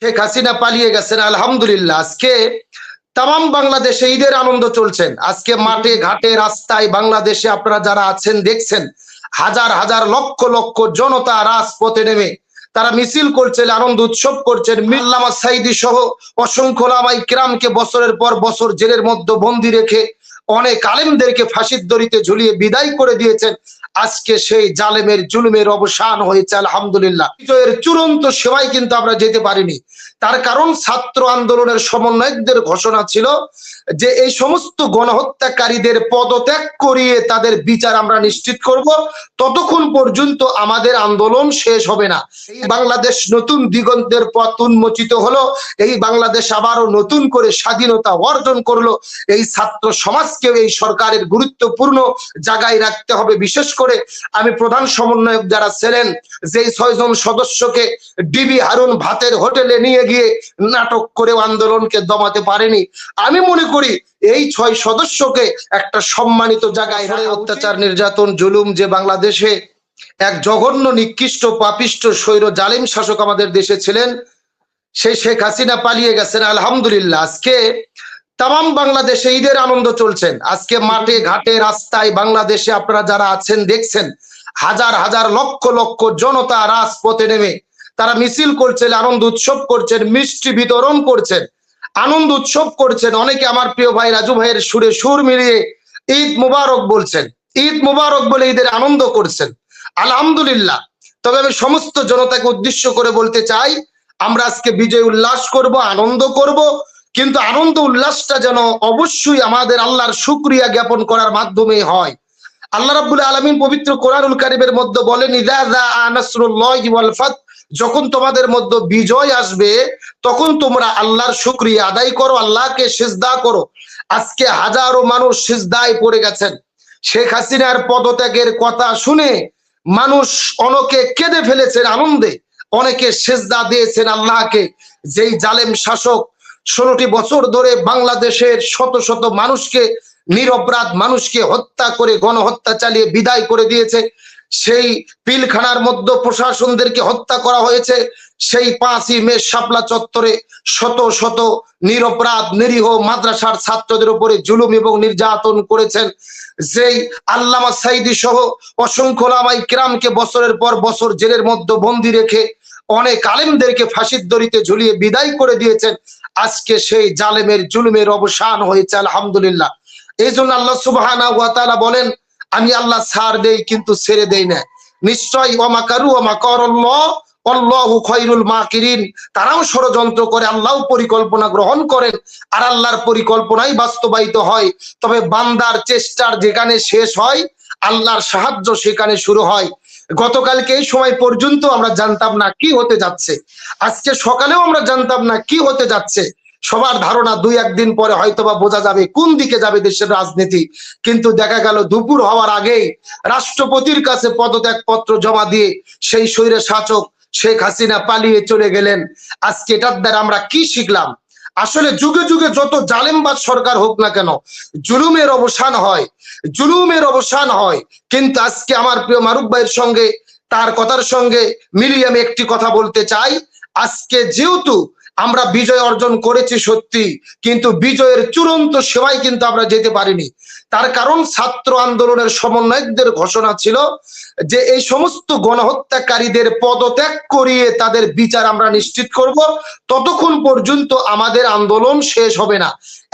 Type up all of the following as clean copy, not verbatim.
শেখ হাসিনা পালিয়ে গেছেন আলহামদুলিল্লাহ। আজকে তাম বাংলাদেশে ঈদের আনন্দ চলছেন। আজকে মাঠে ঘাটে রাস্তায় বাংলাদেশে আপনারা যারা আছেন দেখছেন, হাজার হাজার লক্ষ লক্ষ জনতা রাজপথে নেমে তারা মিছিল করছেন, আনন্দ উৎসব করছেন। আল্লামা সাঈদী সহ অসংখ্য ওলামায়ে কেরামকে বছরের পর বছর জেলের মধ্যে বন্দী রেখে অনেক আলেমদেরকে ফাঁসির দড়িতে ঝুলিয়ে বিদায় করে দিয়েছেন। আজকে সেই জালেমের জুলুমের অবসান হয়েছে আলহামদুলিল্লাহ। বিজয়ের চূড়ান্ত সেবায় কিন্তু আমরা যেতে পারিনি। তার কারণ ছাত্র আন্দোলনের সমন্বয়কদের ঘোষণা ছিল যে এই সমস্ত গণহত্যাকারীদের পদত্যাগ করিয়ে তাদের বিচার আমরা নিশ্চিত করব, ততক্ষণ পর্যন্ত আমাদের আন্দোলন শেষ হবে না। বাংলাদেশ নতুন দিগন্তের পথ উন্মোচিত হলো, এই বাংলাদেশ আবারও নতুন করে স্বাধীনতা অর্জন করলো। এই ছাত্র সমাজকেও এই সরকারের গুরুত্বপূর্ণ জায়গায় রাখতে হবে। বিশেষ করে আমি প্রধান সমন্বয়ক যারা ছিলেন, যে 6 জন সদস্যকে ডিবি হারুন ভাতের হোটেলে নিয়ে গিয়ে নাটক করে আন্দোলনকে দমাতে পারেনি, আমি মনে করি এই 6 সদস্যকে একটা সম্মানিত জায়গায় অত্যাচার নির্যাতন জুলুম যে বাংলাদেশে এক জঘন্য নিকৃষ্ট পাপিষ্ট স্বৈর জালিম শাসক আমাদের দেশে ছিলেন, সেই শেখ হাসিনা পালিয়ে গেছেন আলহামদুলিল্লাহ। আজকে তাম বাংলাদেশে ঈদের আনন্দ চলছেন। আজকে মাঠে ঘাটে রাস্তায় বাংলাদেশে আপনারা যারা আছেন দেখছেন, হাজার হাজার লক্ষ লক্ষ জনতা রাজপথে নেমে তারা মিছিল করছেন, আনন্দ উৎসব করছেন, মিষ্টি বিতরণ করছেন, আনন্দ উৎসব করছেন। অনেকে আমার প্রিয় ভাই রাজু ভাইয়ের সুরে সুর মিলিয়ে ঈদ মুবারক বলছেন, ঈদ মুবারক বলে ঈদের আনন্দ করছেন আলহামদুলিল্লাহ। তবে আমি সমস্ত জনতাকে উদ্দেশ্য করে বলতে চাই, আমরা আজকে বিজয় উল্লাস করব, আনন্দ করব, কিন্তু আনন্দ উল্লাসটা যেন অবশ্যই আমাদের আল্লাহর শুকরিয়া জ্ঞাপন করার মাধ্যমে হয়। আল্লাহ রাব্বুল আলামিন পবিত্র কোরআনুল কারীমের মধ্যে বলেন, ইযা যাআ নাসরুল্লাহি ওয়াল ফাত, যখন তোমাদের মধ্যে বিজয় আসবে তখন তোমরা আল্লাহর শুকরিয়া আদায় করো, আল্লাহকে সিজদা করো। আজকে হাজারো মানুষ সিজদায় পড়ে গেছেন। শেখ হাসিনার পদত্যাগের কথা শুনে মানুষ অনেকে কেঁদে ফেলেছেন আনন্দে, অনেকে সিজদা দিয়েছেন আল্লাহকে। যেই জালেম শাসক 16টি বছর ধরে বাংলাদেশের শত শত মানুষকে, নিরপরাধ মানুষকে হত্যা করে গণহত্যা চালিয়ে বিদায় করে দিয়েছে, সেই পিলখানার মধ্যে প্রশাসনদেরকে হত্যা করা হয়েছে, সেই 5ই মে শাপলা চত্বরে শত শত নিরপরাধ নিরীহ মাদ্রাসার ছাত্রদের উপরে জুলুম এবং নির্যাতন করেছেন, যেই আল্লামা সাঈদী সহ অসংখ্য ওলামায়ে কেরামকে বছরের পর বছর জেলের মধ্যে বন্দী রেখে অনেক আলেমদেরকে ফাঁসির দড়িতে ঝুলিয়ে বিদায় করে দিয়েছেন। আজকে সেই জালেমের জুলুমের অবসান হয়েছে আলহামদুলিল্লাহ। এই জন্য আল্লাহ সুবহানাহু ওয়া তাআলা বলেন, আমি আল্লাহ ছাড় দেই কিন্তু ছেড়ে দেই না। নিশ্চয় ওয়া মাকারু ওয়া মাকারাল্লাহ আল্লাহু খায়রুল মাকিরিন, তারাও ষড়যন্ত্র করে, আল্লাহও পরিকল্পনা গ্রহণ করেন, আর আল্লাহর পরিকল্পনাই বাস্তবায়িত হয়। তবে বান্দার চেষ্টার যেখানে শেষ হয়, আল্লাহর সাহায্য সেখানে শুরু হয়। গতকালকে এই সময় পর্যন্ত আমরা জানতাম না কি হতে যাচ্ছে, আজকে সকালেও আমরা জানতাম না কি হতে যাচ্ছে। সবার ধারণা 2-1 দিন পরে হয়তোবা বোঝা যাবে কোন দিকে যাবে দেশের রাজনীতি। কিন্তু দেখা গেল দুপুর হওয়ার আগেই রাষ্ট্রপতির কাছে পদত্যাগ পত্র জমা দিয়ে সেই স্বৈর শাসক শেখ হাসিনা পালিয়ে চলে গেলেন। আজকে এটার দ্বারা আমরা কি শিখলাম? আসলে যুগে যুগে যত জালেমবাদ সরকার হোক না কেন, জুলুমের অবসান হয়, জুলুমের অবসান হয়। কিন্তু আজকে আমার প্রিয় মারুফ ভাইয়ের সঙ্গে তার কথার সঙ্গে মিলিয়ে আমি একটি কথা বলতে চাই। আজকে যেহেতু আমরা বিজয় অর্জন করেছি সত্যি, কিন্তু বিজয়ের চূড়ান্ত সেবায় কিন্তু আমরা যেতে পারিনি। তার কারণ ছাত্র আন্দোলনের সমন্বয়কদের ঘোষণা ছিল যে এই সমস্ত গণহত্যাকারীদের পদত্যাগ করিয়ে তাদের বিচার আমরা নিশ্চিত করব, ততক্ষণ পর্যন্ত আমাদের আন্দোলন শেষ হবে না।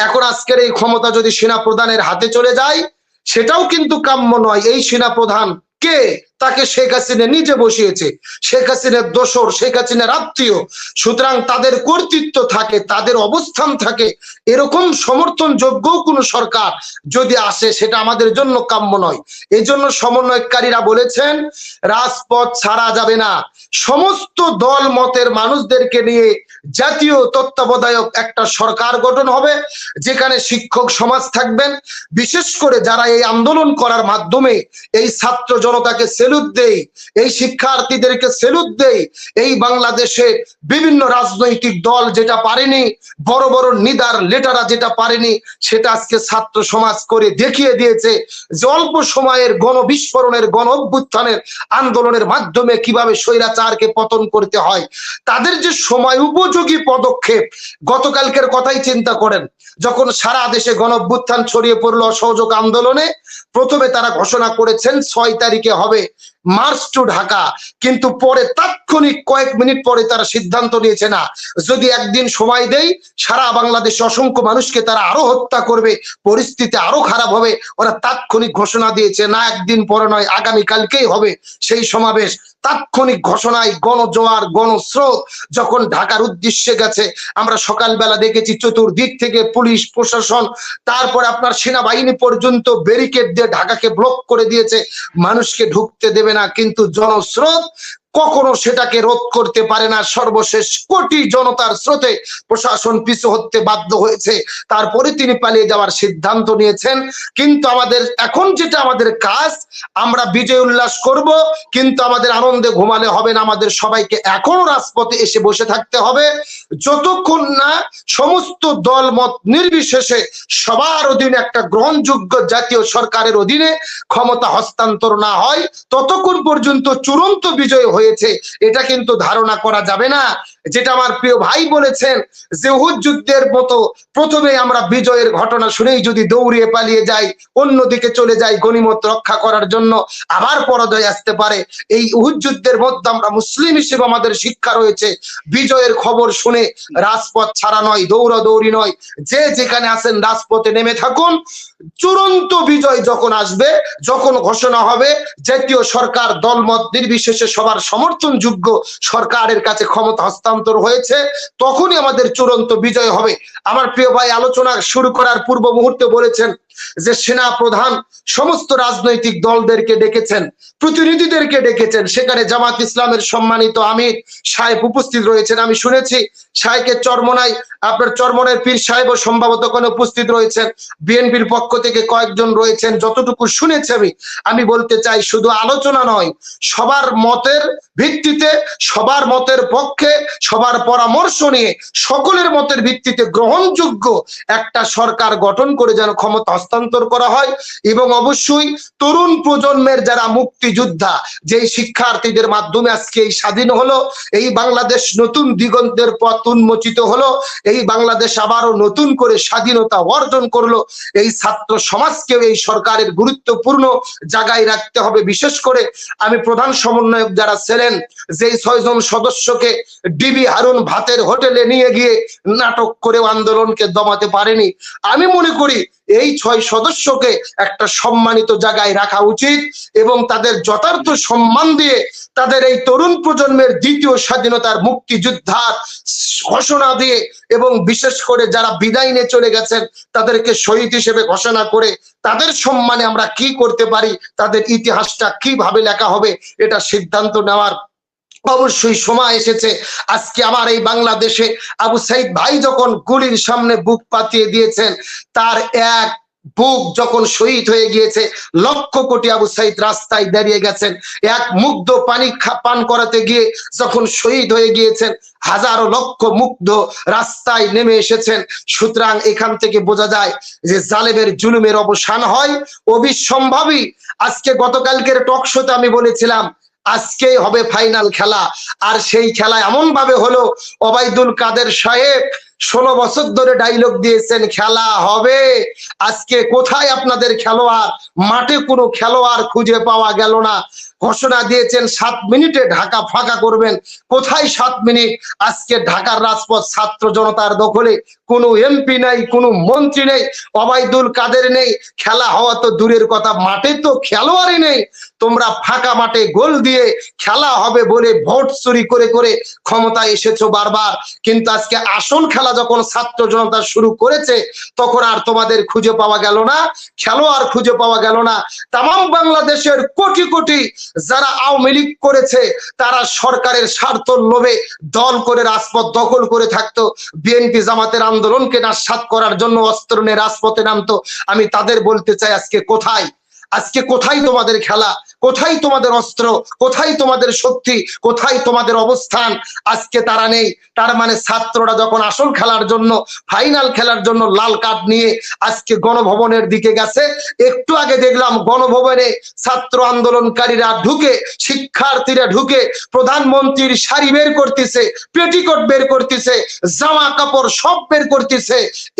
এখন আজকের এই ক্ষমতা যদি সেনা প্রধানের হাতে চলে যায়, সেটাও কিন্তু কাম্য নয়। এই সেনা প্রধান কে? তাকে শেখ হাসিনা নিজে বসিয়েছে, শেখ হাসিনার দোসর, শেখ হাসিনার আত্মীয়। সুতরাং তাদের কর্তৃত্ব থাকে, তাদের অবস্থান থাকে, এরকম সমর্থনযোগ্য কোন সরকার যদি আসে সেটা আমাদের জন্য কাম্য নয়। এই জন্য সমন্বয়কারীরা বলেছেন রাজপথ ছাড়া যাবে না, সমস্ত দল মতের মানুষদেরকে নিয়ে জাতীয় তত্ত্বাবধায়ক একটা সরকার গঠন হবে, যেখানে শিক্ষক সমাজ থাকবেন, বিশেষ করে যারা এই আন্দোলন করার মাধ্যমে এই ছাত্র জন জনতাকে সেলুট দেই, এই শিক্ষার্থীদেরকে সেলুট দেই। এই বাংলাদেশে বিভিন্ন রাজনৈতিক দল যেটা পারেনি, বড় বড় নিদার লেটারা যেটা পারেনি, সেটা আজকে ছাত্র সমাজ করে দেখিয়ে দিয়েছে যে অল্প সময়ের গণবিস্ফোরণের, গণ অভ্যুত্থানের আন্দোলনের মাধ্যমে কিভাবে স্বৈরাচারকে পতন করতে হয়। তাদের যে সময় উপযোগী পদক্ষেপ, গতকালকের কথাই চিন্তা করেন, যখন সারা দেশে গণ অভ্যুত্থান ছড়িয়ে পড়লো অসহযোগ আন্দোলনে, প্রথমে তারা ঘোষণা করেছেন 6 তারিখে হবে মার্চ টু ঢাকা, কিন্তু পরে তাৎক্ষণিক কয়েক মিনিট পরে তারা সিদ্ধান্ত নিয়েছে না, যদি একদিন সময় দেই সারা বাংলাদেশে অসংখ্য মানুষকে তারা আরো হত্যা করবে, পরিস্থিতি আরো খারাপ হবে। ওরা তাৎক্ষণিক ঘোষণা দিয়েছে, না একদিন পরে নয়, আগামীকালকেই হবে সেই সমাবেশ। তাৎক্ষণিক ঘোষণায় গণজোয়ার, গণস্রোত যখন ঢাকার উদ্দেশ্যে গেছে, আমরা সকালবেলা দেখেছি চতুর্দিক থেকে পুলিশ প্রশাসন, তারপরে আপনার সেনাবাহিনী পর্যন্ত ব্যারিকেড দিয়ে ঢাকাকে ব্লক করে দিয়েছে, মানুষকে ঢুকতে দেবে না। কিন্তু জনস্রোত কখনো সেটাকে রোধ করতে পারে না। সর্বশেষ কোটি জনতার স্রোতে প্রশাসন পিছু হতে বাধ্য হয়েছে, তারপরে তিনি পালিয়ে যাওয়ার সিদ্ধান্ত নিয়েছেন। কিন্তু আমাদের এখন যেটা আমাদের কাজ, আমরা বিজয় উল্লাস করব, কিন্তু আমাদের আনন্দে ঘুমালে হবে না, আমাদের সবাইকে এখনো রাজপথে এসে বসে থাকতে হবে, যতক্ষণ না সমস্ত দল মত নির্বিশেষে সবার অধীনে একটা গ্রহণযোগ্য জাতীয় সরকারের অধীনে ক্ষমতা হস্তান্তর না হয়, ততক্ষণ পর্যন্ত চূড়ান্ত বিজয় হয়েছে এটা কিন্তু ধারণা করা যাবে না। যেটা আমার প্রিয় ভাই বলেছেন যে উহুদ যুদ্ধের মতো প্রথমে আমরা বিজয়ের ঘটনা শুনেই যদি দৌড়িয়ে পালিয়ে যাই, অন্যদিকে চলে যাই গনিমত রক্ষা করার জন্য, আবার পরাজয় আসতে পারে। এই উহুদ যুদ্ধের মধ্যে আমরা মুসলিম হিসেবে আমাদের শিক্ষা রয়েছে, বিজয়ের খবর শুনে রাজপথ ছাড়া নয়, দৌড়াদৌড়ি নয়, যে যেখানে আছেন রাজপথে নেমে থাকুন। চূড়ান্ত বিজয় যখন আসবে, যখন ঘোষণা হবে জাতীয় সরকার দলমত নির্বিশেষে সবার সমর্থনযোগ্য সরকারের কাছে ক্ষমতা হস্তান্তর হয়েছে, তখনই আমাদের চূড়ান্ত বিজয় হবে। আমার প্রিয় ভাই আলোচনা শুরু করার পূর্ব মুহূর্তে বলেছেন যে সেনা প্রধান সমস্ত রাজনৈতিক দলদেরকে ডেকেছেন, প্রতিনিধিদেরকে ডেকেছেন, সেখানে জামাত ইসলামের সম্মানিত আমির সাহেব উপস্থিত রয়েছেন। আমি শুনেছি শাহেকের চরমনায় আপনার চরমনের পীর সাহেবও সম্ভবত কোনো উপস্থিত রয়েছেন, বিএনপির পক্ষ থেকে কয়েকজন রয়েছেন, যতটুকু শুনেছি আমি বলতে চাই শুধু আলোচনা নয়, সবার মতের ভিত্তিতে, সবার মতের পক্ষে, সবার পরামর্শ নিয়ে, সকলের মতের ভিত্তিতে গ্রহণযোগ্য একটা সরকার গঠন করে যেন ক্ষমতা হস্তান্তর করা হয়। এবং অবশ্যই তরুণ প্রজন্মের যারা মুক্তিযোদ্ধা, যেই শিক্ষার্থীদের মাধ্যমে আজকে এই স্বাধীন হলো, এই বাংলাদেশ নতুন দিগন্তের পথ উন্মোচিত হলো, এই বাংলাদেশ আবারও নতুন করে স্বাধীনতা অর্জন করলো, এই ছাত্র সমাজকেও এই সরকারের গুরুত্বপূর্ণ জায়গায় রাখতে হবে। বিশেষ করে আমি প্রধান সমন্বয়ক যারা ছিলেন, যেই 6 জন সদস্যকে ডিবি হারুন ভাতের হোটেলে নিয়ে গিয়ে নাটক করে আন্দোলনকে দমাতে পারেনি, আমি মনে করি এই 6 সদস্যকে একটা সম্মানিত জায়গায় রাখা উচিত এবং তাদের যথার্থ সম্মান দিয়ে তাদের এই তরুণ প্রজন্মের দ্বিতীয় স্বাধীনতার মুক্তিযোদ্ধার ঘোষণা দিয়ে, এবং বিশেষ করে যারা বিদায় নিয়ে চলে গেছেন তাদেরকে শহীদ হিসেবে ঘোষণা করে তাদের সম্মানে আমরা কি করতে পারি, তাদের ইতিহাসটা কিভাবে লেখা হবে, এটা সিদ্ধান্ত নেওয়ার অবশ্যই সময় এসেছে। আজকে আমার এই বাংলাদেশে আবু সাইদ ভাই যখন গুলির সামনে বুক পাতিয়ে দিয়েছেন, তার এক বুক যখন শহীদ হয়ে গিয়েছে, লক্ষ কোটি আবু সাইদ রাস্তায় দাঁড়িয়ে গেছেন, এক মুগ্ধ পানি পান করাতে গিয়ে যখন শহীদ হয়ে গিয়েছেন, হাজারো লক্ষ মুগ্ধ রাস্তায় নেমে এসেছেন। সুতরাং এখান থেকে বোঝা যায় যে জালেমের জুলুমের অবসান হয় অবিসম্ভাবী। আজকে গতকালকের টক শোতে আমি বলেছিলাম আজকেই হবে ফাইনাল খেলা, আর সেই খেলা এমন ভাবে হলো, ওবায়দুল কাদের সাহেব 16 বছর ধরে ডায়লগ দিয়েছেন খেলা হবে। আজকে কোথায় আপনাদের খেলোয়াড়? মাঠে কোনো খেলোয়াড় খুঁজে পাওয়া গেল না। ঘোষণা দিয়েছেন 7 মিনিটে ঢাকা ফাঁকা করবেন, কোথায় 7 মিনিট? আজকে ঢাকার রাজপথ ছাত্র জনতার দখলে, কোনো এমপি নাই, কোনো মন্ত্রী নেই, ওবায়দুল কাদের নেই, খেলা হওয়া তো দূরের কথা, মাঠে তো খেলোয়াড়ই নেই। তোমরা ফাঁকা মাঠে গোল দিয়ে খেলা হবে বলে ভোট চুরি করে করে ক্ষমতায় এসেছো বারবার, কিন্তু আজকে আসল খেলা যখন ছাত্র জনতা শুরু করেছে তখন আর তোমাদের খুঁজে পাওয়া গেল না, খেলোয়াড় খুঁজে পাওয়া গেল না। তাম বাংলাদেশের কোটি কোটি যারা আওয়ামী লীগ করেছে, তারা সরকারের স্বার্থ লোভে দল করে রাজপথ দখল করে থাকতো, বিএনপি জামাতের আন্দোলনকে নাশাত করার জন্য অস্ত্র নিয়ে রাজপথে নামতো। আমি তাদের বলতে চাই আজকে কোথায়? আজকে কোথায় তোমাদের খেলা, কোথায় তোমাদের অস্ত্র, কোথায় তোমাদের শক্তি, কোথায় তোমাদের অবস্থান? আজকে তারা নেই। তার মানে ছাত্ররা যখন আসল খেলার জন্য, ফাইনাল খেলার জন্য লাল কার্ড নিয়ে আজকে গণভবনের দিকে গেছে, একটু আগে দেখলাম গণভবনে ছাত্র আন্দোলনকারীরা ঢুকে, শিক্ষার্থীরা ঢুকে প্রধানমন্ত্রীর শাড়ি বের করতেছে, পেটিকোট বের করতেছে, জামা কাপড় সব বের করতেছে।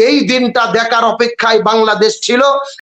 এই দিনটা দেখার অপেক্ষায় বাংলাদেশ ছিল।